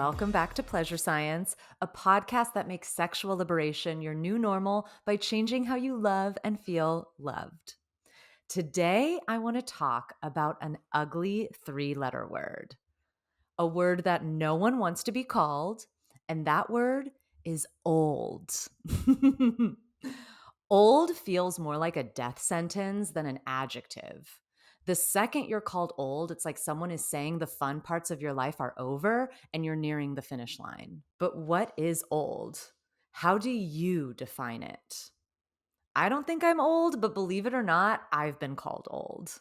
welcome back to Pleasure Science, a podcast that makes sexual liberation your new normal by changing how you love and feel loved. Today, I want to talk about an ugly three-letter word, a word that no one wants to be called, and that word is old. Old feels more like a death sentence than an adjective. The second you're called old, it's like someone is saying the fun parts of your life are over and you're nearing the finish line. But what is old? How do you define it? I don't think I'm old, but believe it or not, I've been called old.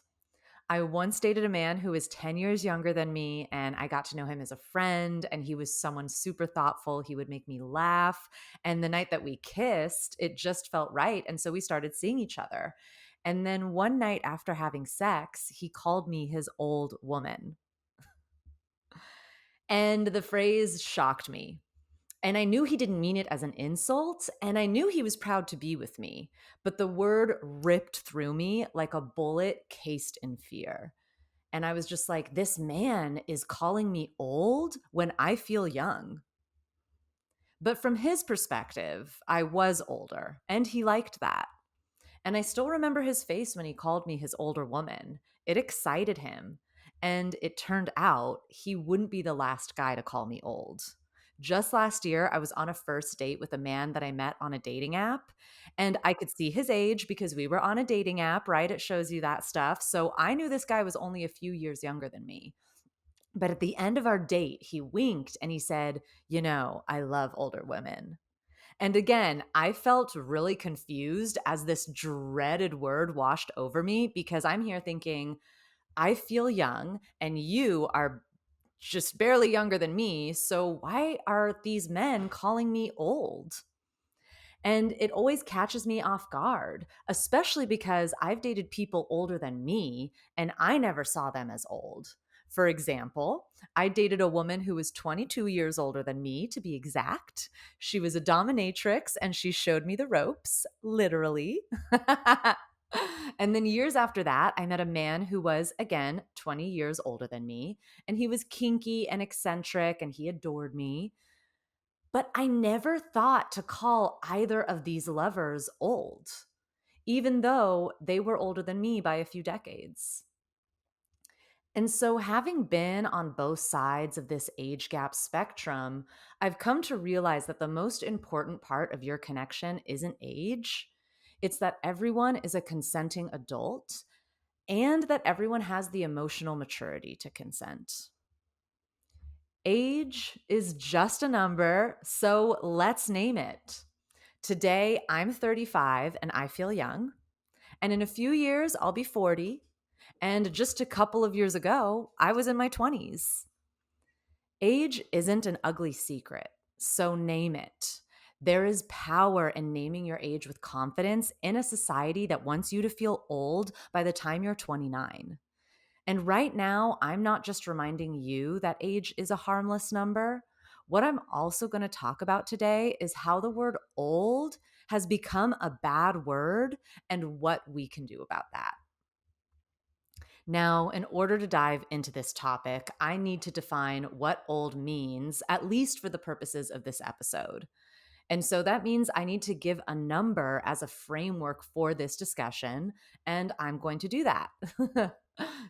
I once dated a man who was 10 years younger than me, and I got to know him as a friend, and he was someone super thoughtful. He would make me laugh. And the night that we kissed, it just felt right. And so we started seeing each other. And then one night after having sex, he called me his old woman. And the phrase shocked me. And I knew he didn't mean it as an insult, and I knew he was proud to be with me. But the word ripped through me like a bullet cased in fear. And I was just like, this man is calling me old when I feel young. But from his perspective, I was older, and he liked that. And I still remember his face when he called me his older woman. It excited him. And it turned out he wouldn't be the last guy to call me old. Just last year, I was on a first date with a man that I met on a dating app, and I could see his age because we were on a dating app, right? It shows you that stuff. So I knew this guy was only a few years younger than me. But at the end of our date, he winked and he said, I love older women. And again, I felt really confused as this dreaded word washed over me because I'm here thinking, I feel young and you are just barely younger than me. So why are these men calling me old? And it always catches me off guard, especially because I've dated people older than me and I never saw them as old. For example, I dated a woman who was 22 years older than me, to be exact. She was a dominatrix and she showed me the ropes, literally. And then years after that, I met a man who was, again, 20 years older than me. And he was kinky and eccentric and he adored me. But I never thought to call either of these lovers old, even though they were older than me by a few decades. And so, having been on both sides of this age gap spectrum, I've come to realize that the most important part of your connection isn't age. It's that everyone is a consenting adult and that everyone has the emotional maturity to consent. Age is just a number, so let's name it. Today, I'm 35 and I feel young. And in a few years, I'll be 40. And just a couple of years ago, I was in my 20s. Age isn't an ugly secret, so name it. There is power in naming your age with confidence in a society that wants you to feel old by the time you're 29. And right now, I'm not just reminding you that age is a harmless number. What I'm also going to talk about today is how the word old has become a bad word and what we can do about that. Now, in order to dive into this topic, I need to define what old means, at least for the purposes of this episode. And so that means I need to give a number as a framework for this discussion, and I'm going to do that.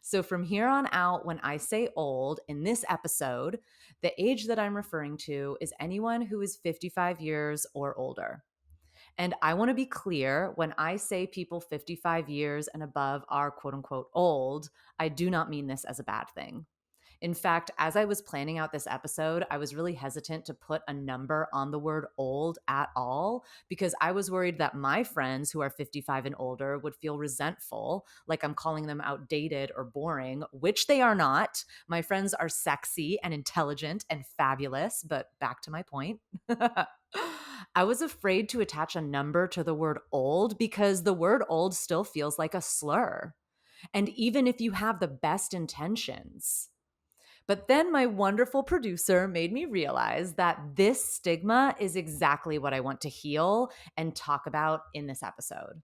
So from here on out, when I say old in this episode, the age that I'm referring to is anyone who is 55 years or older. And I want to be clear, when I say people 55 years and above are quote unquote old, I do not mean this as a bad thing. In fact, as I was planning out this episode, I was really hesitant to put a number on the word old at all because I was worried that my friends who are 55 and older would feel resentful, like I'm calling them outdated or boring, which they are not. My friends are sexy and intelligent and fabulous, but back to my point. I was afraid to attach a number to the word old because the word old still feels like a slur. And even if you have the best intentions, but then my wonderful producer made me realize that this stigma is exactly what I want to heal and talk about in this episode.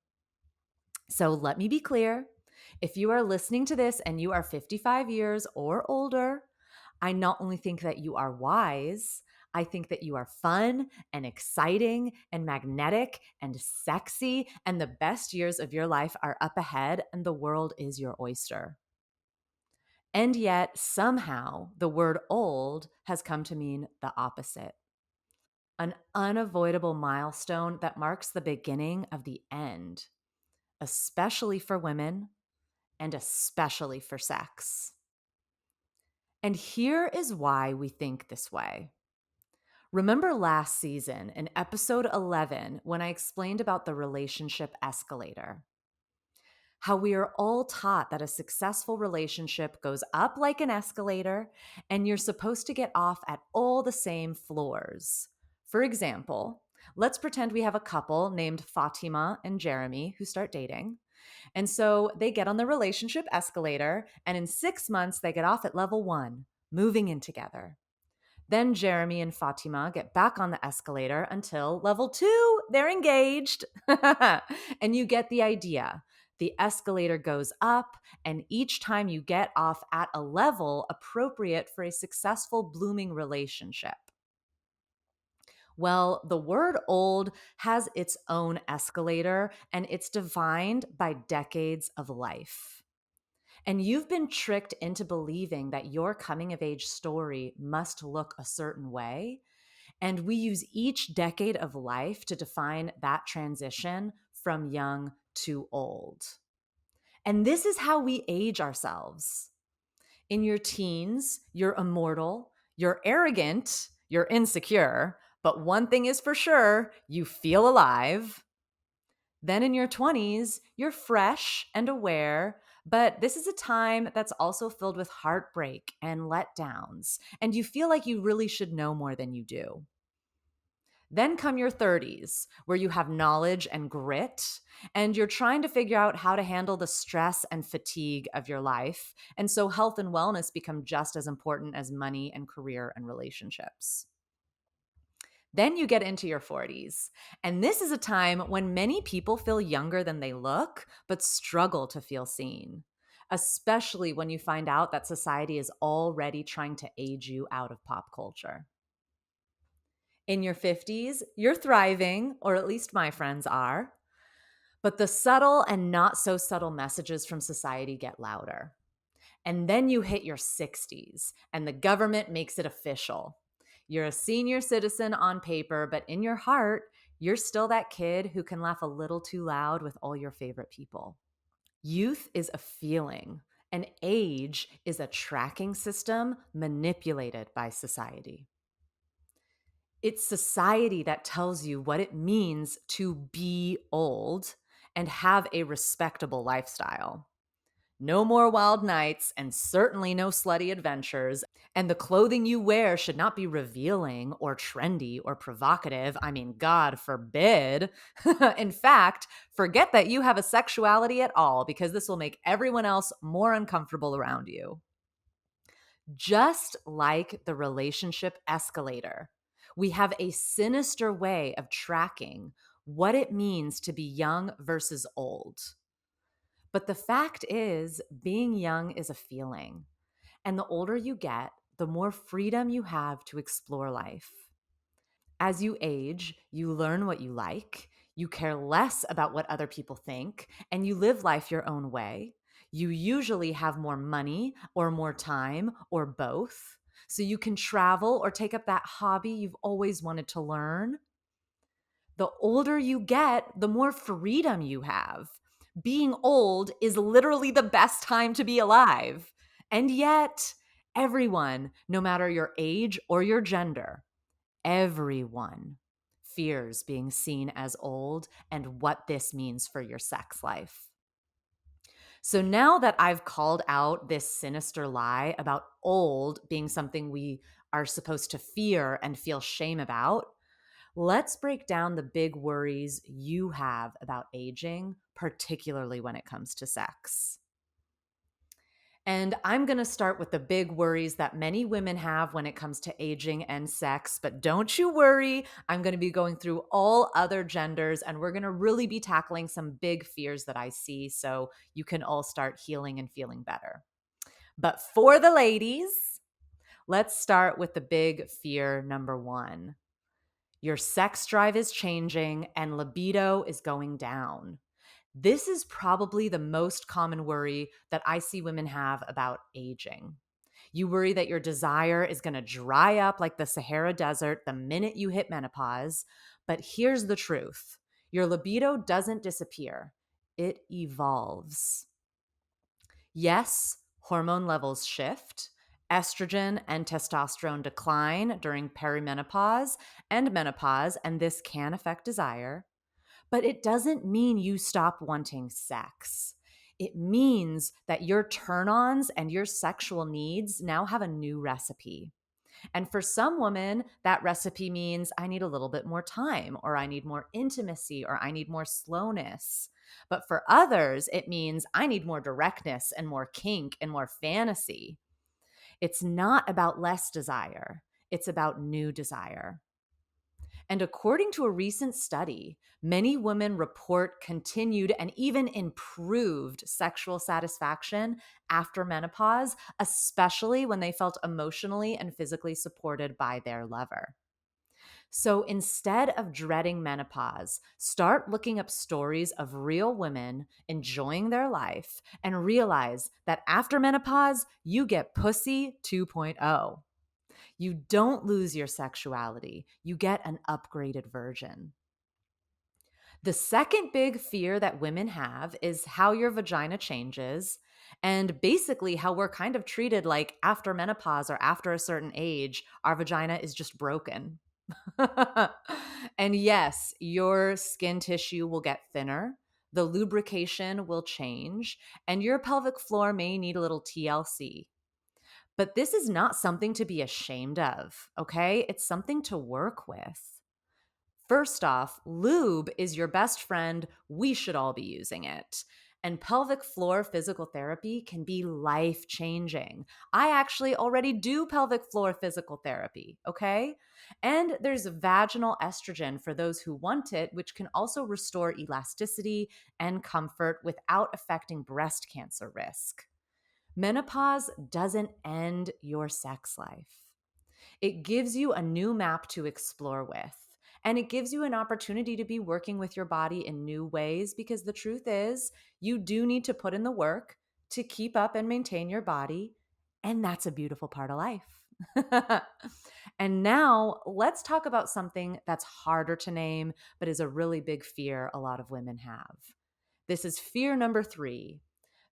So let me be clear. If you are listening to this and you are 55 years or older, I not only think that you are wise, I think that you are fun and exciting and magnetic and sexy, and the best years of your life are up ahead, and the world is your oyster. And yet, somehow, the word old has come to mean the opposite, an unavoidable milestone that marks the beginning of the end, especially for women and especially for sex. And here is why we think this way. Remember last season in episode 11 when I explained about the relationship escalator? How we are all taught that a successful relationship goes up like an escalator and you're supposed to get off at all the same floors. For example, let's pretend we have a couple named Fatima and Jeremy who start dating. And so they get on the relationship escalator, and in 6 months, they get off at level 1, moving in together. Then Jeremy and Fatima get back on the escalator until level 2, they're engaged. And you get the idea. The escalator goes up, and each time you get off at a level appropriate for a successful, blooming relationship. Well, the word old has its own escalator, and it's defined by decades of life. And you've been tricked into believing that your coming of age story must look a certain way. And we use each decade of life to define that transition from young to old. And this is how we age ourselves. In your teens, you're immortal, you're arrogant, you're insecure, but one thing is for sure, you feel alive. Then in your 20s, you're fresh and aware, but this is a time that's also filled with heartbreak and letdowns, and you feel like you really should know more than you do. Then come your 30s, where you have knowledge and grit, and you're trying to figure out how to handle the stress and fatigue of your life. And so health and wellness become just as important as money and career and relationships. Then you get into your 40s. And this is a time when many people feel younger than they look, but struggle to feel seen, especially when you find out that society is already trying to age you out of pop culture. In your 50s, you're thriving, or at least my friends are, but the subtle and not so subtle messages from society get louder. And then you hit your 60s, and the government makes it official. You're a senior citizen on paper, but in your heart, you're still that kid who can laugh a little too loud with all your favorite people. Youth is a feeling, and age is a tracking system manipulated by society. It's society that tells you what it means to be old and have a respectable lifestyle. No more wild nights, and certainly no slutty adventures. And the clothing you wear should not be revealing or trendy or provocative. I mean, God forbid. In fact, forget that you have a sexuality at all, because this will make everyone else more uncomfortable around you. Just like the relationship escalator, we have a sinister way of tracking what it means to be young versus old. But the fact is, being young is a feeling. And the older you get, the more freedom you have to explore life. As you age, you learn what you like, you care less about what other people think, and you live life your own way. You usually have more money or more time or both. So you can travel or take up that hobby you've always wanted to learn. The older you get, the more freedom you have. Being old is literally the best time to be alive. And yet, everyone, no matter your age or your gender, everyone fears being seen as old and what this means for your sex life. So now that I've called out this sinister lie about old being something we are supposed to fear and feel shame about, let's break down the big worries you have about aging, particularly when it comes to sex. And I'm going to start with the big worries that many women have when it comes to aging and sex. But don't you worry, I'm going to be going through all other genders, and we're going to really be tackling some big fears that I see so you can all start healing and feeling better. But for the ladies, Let's start with the big fear number one. Your sex drive is changing and libido is going down. This is probably the most common worry that I see women have about aging. You worry that your desire is going to dry up like the Sahara Desert the minute you hit menopause. But here's the truth: your libido doesn't disappear, it evolves. Yes, hormone levels shift. Estrogen and testosterone decline during perimenopause and menopause, and this can affect desire. But it doesn't mean you stop wanting sex. It means that your turn ons and your sexual needs now have a new recipe. And for some women, that recipe means I need a little bit more time, or I need more intimacy, or I need more slowness. But for others, it means I need more directness and more kink and more fantasy. It's not about less desire, it's about new desire. And according to a recent study, many women report continued and even improved sexual satisfaction after menopause, especially when they felt emotionally and physically supported by their lover. So instead of dreading menopause, start looking up stories of real women enjoying their life and realize that after menopause, you get pussy 2.0. You don't lose your sexuality, you get an upgraded version. The second big fear that women have is how your vagina changes, and basically how we're kind of treated like after menopause or after a certain age, our vagina is just broken. And yes, your skin tissue will get thinner, the lubrication will change, and your pelvic floor may need a little TLC. But this is not something to be ashamed of, okay? It's something to work with. First off, lube is your best friend. We should all be using it. And pelvic floor physical therapy can be life changing. I actually already do pelvic floor physical therapy, okay? And there's vaginal estrogen for those who want it, which can also restore elasticity and comfort without affecting breast cancer risk. Menopause doesn't end your sex life. It gives you a new map to explore with. And it gives you an opportunity to be working with your body in new ways, because the truth is, you do need to put in the work to keep up and maintain your body. And that's a beautiful part of life. And now let's talk about something that's harder to name, but is a really big fear a lot of women have. This is fear number 3,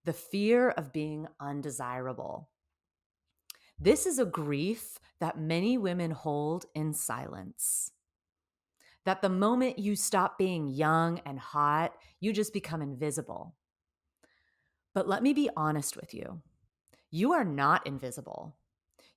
the fear of being undesirable. This is a grief that many women hold in silence. That the moment you stop being young and hot, you just become invisible. But let me be honest with you. You are not invisible.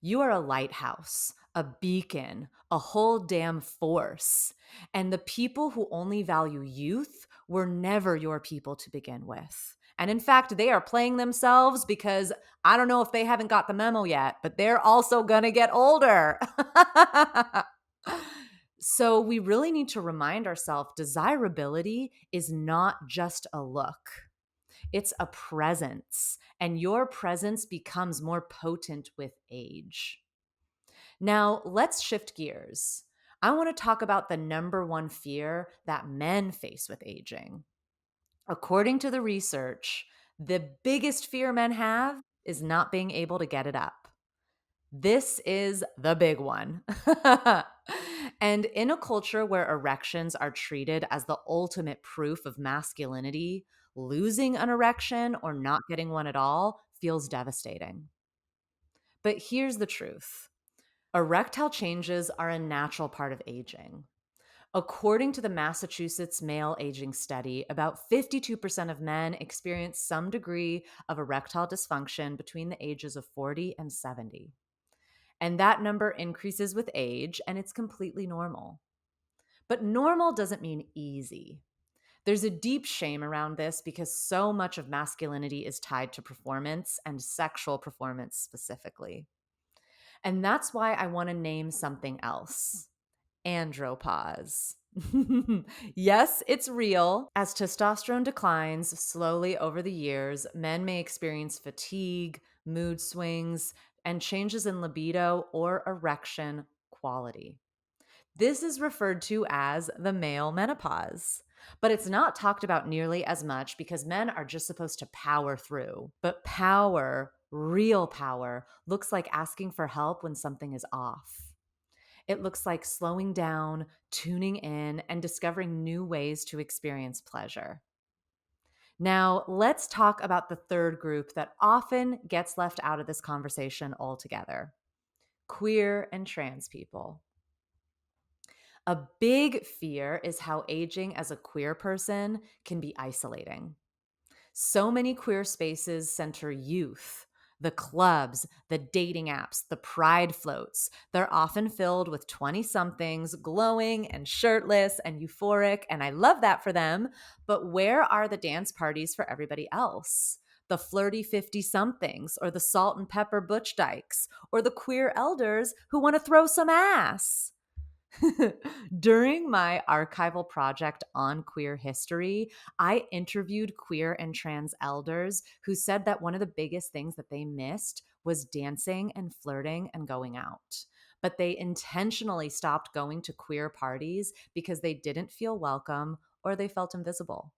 You are a lighthouse, a beacon, a whole damn force. And the people who only value youth were never your people to begin with. And in fact, they are playing themselves, because I don't know if they haven't got the memo yet, but they're also going to get older. So we really need to remind ourselves desirability is not just a look. It's a presence, and your presence becomes more potent with age. Now, let's shift gears. I want to talk about the number one fear that men face with aging. According to the research, the biggest fear men have is not being able to get it up. This is the big one. And in a culture where erections are treated as the ultimate proof of masculinity, losing an erection or not getting one at all feels devastating. But here's the truth: erectile changes are a natural part of aging. According to the Massachusetts Male Aging Study, about 52% of men experience some degree of erectile dysfunction between the ages of 40 and 70. And that number increases with age, and it's completely normal. But normal doesn't mean easy. There's a deep shame around this, because so much of masculinity is tied to performance, and sexual performance specifically. And that's why I want to name something else: andropause. Yes, it's real. As testosterone declines slowly over the years, men may experience fatigue, mood swings, and changes in libido or erection quality. This is referred to as the male menopause. But it's not talked about nearly as much because men are just supposed to power through. But power, real power, looks like asking for help when something is off. It looks like slowing down, tuning in, and discovering new ways to experience pleasure. Now, let's talk about the third group that often gets left out of this conversation altogether: queer and trans people. A big fear is how aging as a queer person can be isolating. So many queer spaces center youth. The clubs, the dating apps, the pride floats, they're often filled with 20 somethings glowing and shirtless and euphoric, and I love that for them. But where are the dance parties for everybody else? The flirty 50 somethings, or the salt and pepper butch dykes, or the queer elders who want to throw some ass? During my archival project on queer history, I interviewed queer and trans elders who said that one of the biggest things that they missed was dancing and flirting and going out. But they intentionally stopped going to queer parties because they didn't feel welcome or they felt invisible.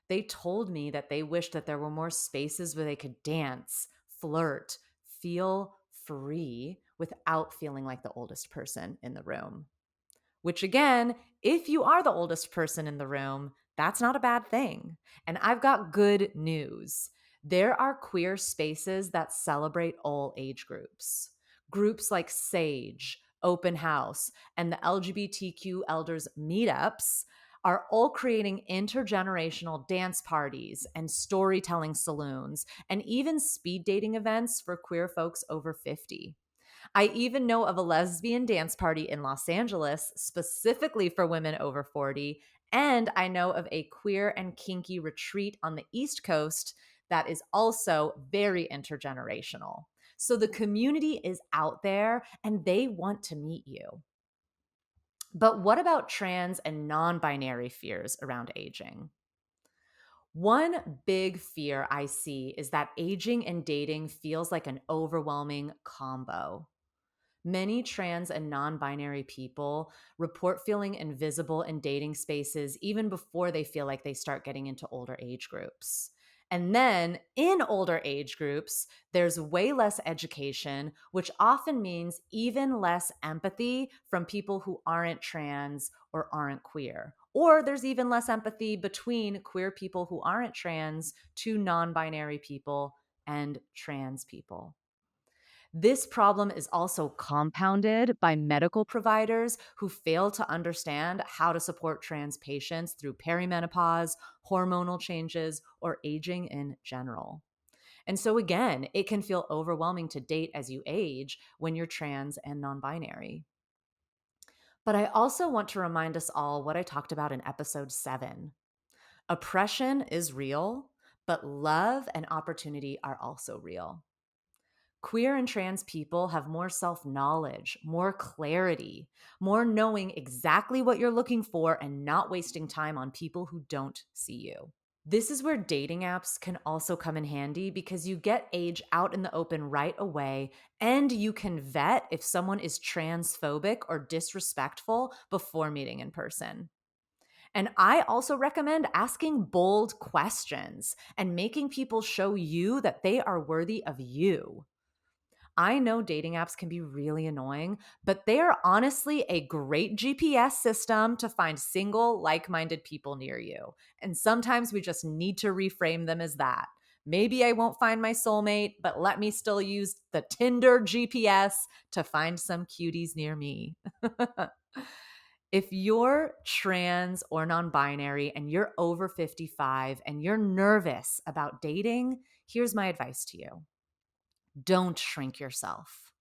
They told me that they wished that there were more spaces where they could dance, flirt, feel free without feeling like the oldest person in the room. Which, again, if you are the oldest person in the room, that's not a bad thing. And I've got good news. There are queer spaces that celebrate all age groups. Groups like Sage, Open House, and the LGBTQ Elders Meetups are all creating intergenerational dance parties and storytelling saloons, and even speed dating events for queer folks over 50. I even know of a lesbian dance party in Los Angeles specifically for women over 40. And I know of a queer and kinky retreat on the East Coast that is also very intergenerational. So the community is out there and they want to meet you. But what about trans and non binary fears around aging? One big fear I see is that aging and dating feels like an overwhelming combo. Many trans and non binary people report feeling invisible in dating spaces even before they feel like they start getting into older age groups. And then in older age groups, there's way less education, which often means even less empathy from people who aren't trans or aren't queer. Or there's even less empathy between queer people who aren't trans to non binary people and trans people. This problem is also compounded by medical providers who fail to understand how to support trans patients through perimenopause, hormonal changes, or aging in general. And so, again, it can feel overwhelming to date as you age when you're trans and non binary. But I also want to remind us all what I talked about in episode 7. Oppression is real, but love and opportunity are also real. Queer and trans people have more self knowledge, more clarity, more knowing exactly what you're looking for and not wasting time on people who don't see you. This is where dating apps can also come in handy because you get age out in the open right away and you can vet if someone is transphobic or disrespectful before meeting in person. And I also recommend asking bold questions and making people show you that they are worthy of you. I know dating apps can be really annoying, but they are honestly a great GPS system to find single, like minded people near you. And sometimes we just need to reframe them as that. Maybe I won't find my soulmate, but let me still use the Tinder GPS to find some cuties near me. If you're trans or non binary and you're over 55 and you're nervous about dating, here's my advice to you: don't shrink yourself.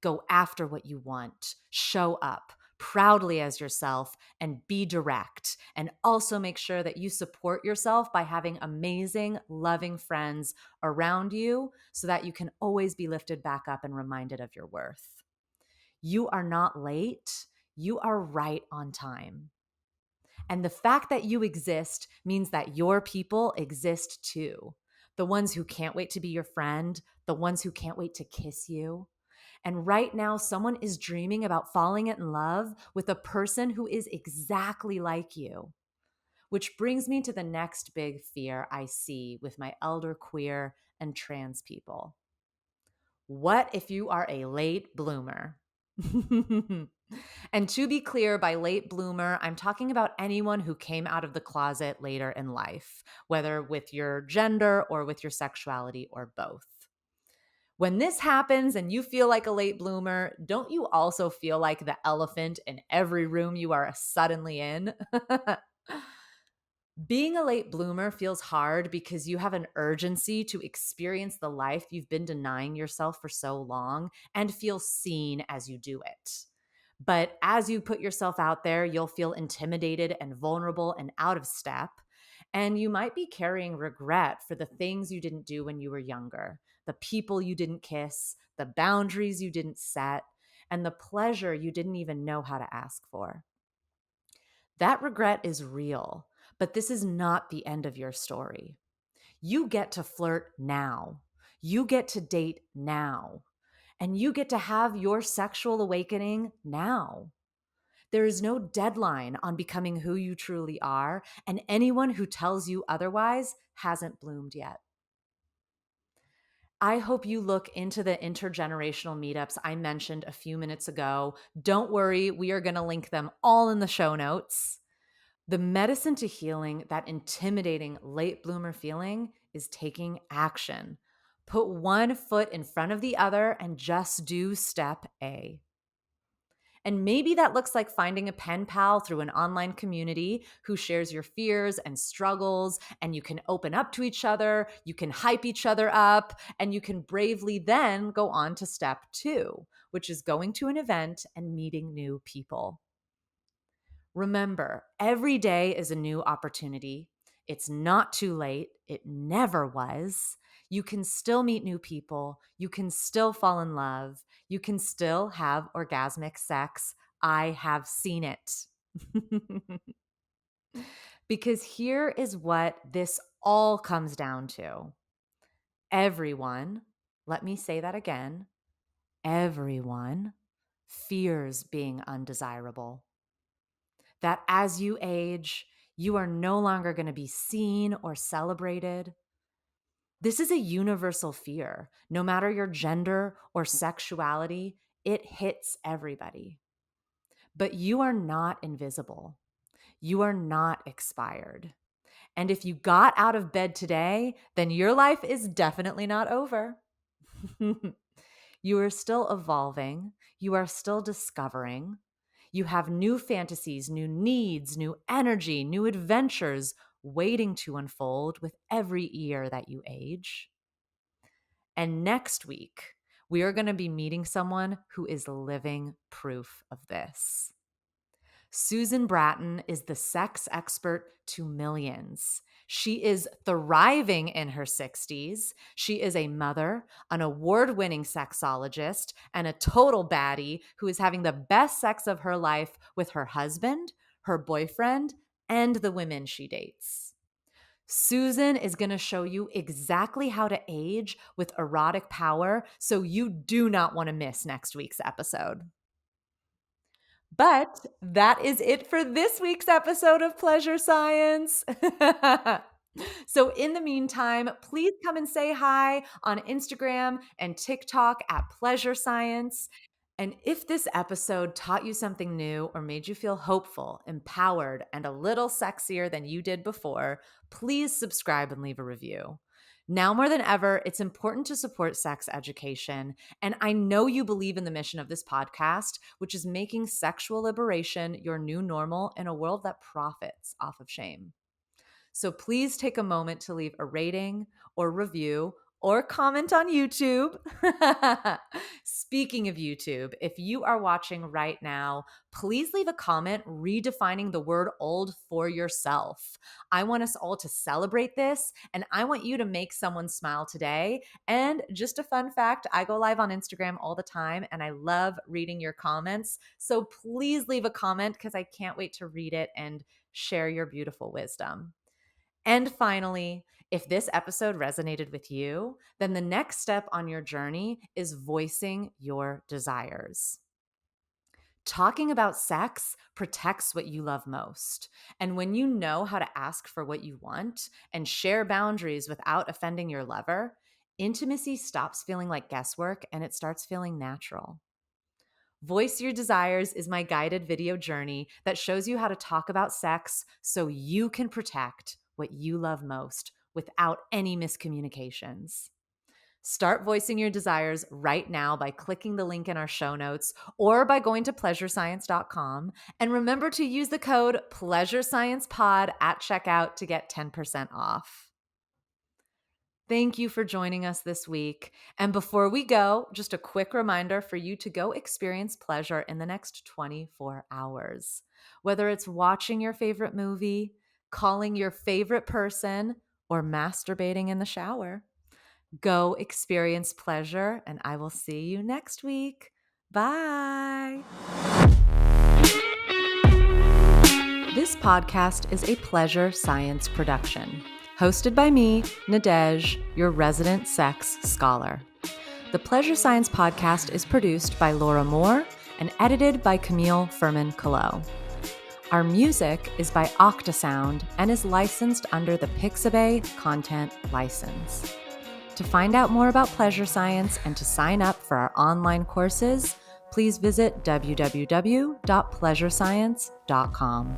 Go after what you want. Show up proudly as yourself and be direct. And also make sure that you support yourself by having amazing, loving friends around you so that you can always be lifted back up and reminded of your worth. You are not late. You are right on time. And the fact that you exist means that your people exist too. the ones who can't wait to be your friend, the ones who can't wait to kiss you. And right now, someone is dreaming about falling in love with a person who is exactly like you. Which brings me to the next big fear I see with my elder queer and trans people. What if you are a late bloomer? And to be clear, by late bloomer, I'm talking about anyone who came out of the closet later in life, whether with your gender or with your sexuality or both. When this happens and you feel like a late bloomer, don't you also feel like the elephant in every room you are suddenly in? Being a late bloomer feels hard because you have an urgency to experience the life you've been denying yourself for so long and feel seen as you do it. But as you put yourself out there, you'll feel intimidated and vulnerable and out of step. And you might be carrying regret for the things you didn't do when you were younger, the people you didn't kiss, the boundaries you didn't set, and the pleasure you didn't even know how to ask for. That regret is real, but this is not the end of your story. You get to flirt now. You get to date now. And you get to have your sexual awakening now. There is no deadline on becoming who you truly are, and anyone who tells you otherwise hasn't bloomed yet. I hope you look into the intergenerational meetups I mentioned a few minutes ago. Don't worry, we are going to link them all in the show notes. The medicine to healing that intimidating late bloomer feeling is taking action. Put one foot in front of the other and just do step A. And maybe that looks like finding a pen pal through an online community who shares your fears and struggles, and you can open up to each other, you can hype each other up, and you can bravely then go on to step 2, which is going to an event and meeting new people. Remember, every day is a new opportunity. It's not too late. It never was. You can still meet new people. You can still fall in love. You can still have orgasmic sex. I have seen it. Because here is what this all comes down to. Everyone, let me say that again, everyone fears being undesirable. That as you age, you are no longer going to be seen or celebrated. This is a universal fear. No matter your gender or sexuality, it hits everybody. But you are not invisible. You are not expired. And if you got out of bed today, then your life is definitely not over. You are still evolving. You are still discovering. You have new fantasies, new needs, new energy, new adventures waiting to unfold with every year that you age. And next week, we are going to be meeting someone who is living proof of this. Susan Bratton is the sex expert to millions. She is thriving in her 60s. She is a mother, an award winning sexologist, and a total baddie who is having the best sex of her life with her husband, her boyfriend, and the women she dates. Susan is going to show you exactly how to age with erotic power, so you do not want to miss next week's episode. But that is it for this week's episode of Pleasure Science. So, in the meantime, please come and say hi on Instagram and TikTok at Pleasure Science. And if this episode taught you something new or made you feel hopeful, empowered, and a little sexier than you did before, please subscribe and leave a review. Now more than ever, it's important to support sex education. And I know you believe in the mission of this podcast, which is making sexual liberation your new normal in a world that profits off of shame. So please take a moment to leave a rating or review or comment on YouTube. Speaking of YouTube, if you are watching right now, please leave a comment redefining the word old for yourself. I want us all to celebrate this, and I want you to make someone smile today. And just a fun fact, I go live on Instagram all the time, and I love reading your comments. So please leave a comment because I can't wait to read it and share your beautiful wisdom. And finally, if this episode resonated with you, then the next step on your journey is voicing your desires. Talking about sex protects what you love most. And when you know how to ask for what you want and share boundaries without offending your lover, intimacy stops feeling like guesswork and it starts feeling natural. Voice Your Desires is my guided video journey that shows you how to talk about sex so you can protect what you love most without any miscommunications. Start voicing your desires right now by clicking the link in our show notes or by going to pleasurescience.com. And remember to use the code PleasureSciencePod at checkout to get 10% off. Thank you for joining us this week. And before we go, just a quick reminder for you to go experience pleasure in the next 24 hours. Whether it's watching your favorite movie, calling your favorite person, or masturbating in the shower. Go experience pleasure, and I will see you next week. Bye. This podcast is a Pleasure Science production, hosted by me, Nadège, your resident sex scholar. The Pleasure Science podcast is produced by Laura Moore and edited by Camille Furman-Callot. Our music is by Octasound and is licensed under the Pixabay Content License. To find out more about pleasure science and to sign up for our online courses, please visit www.pleasurescience.com.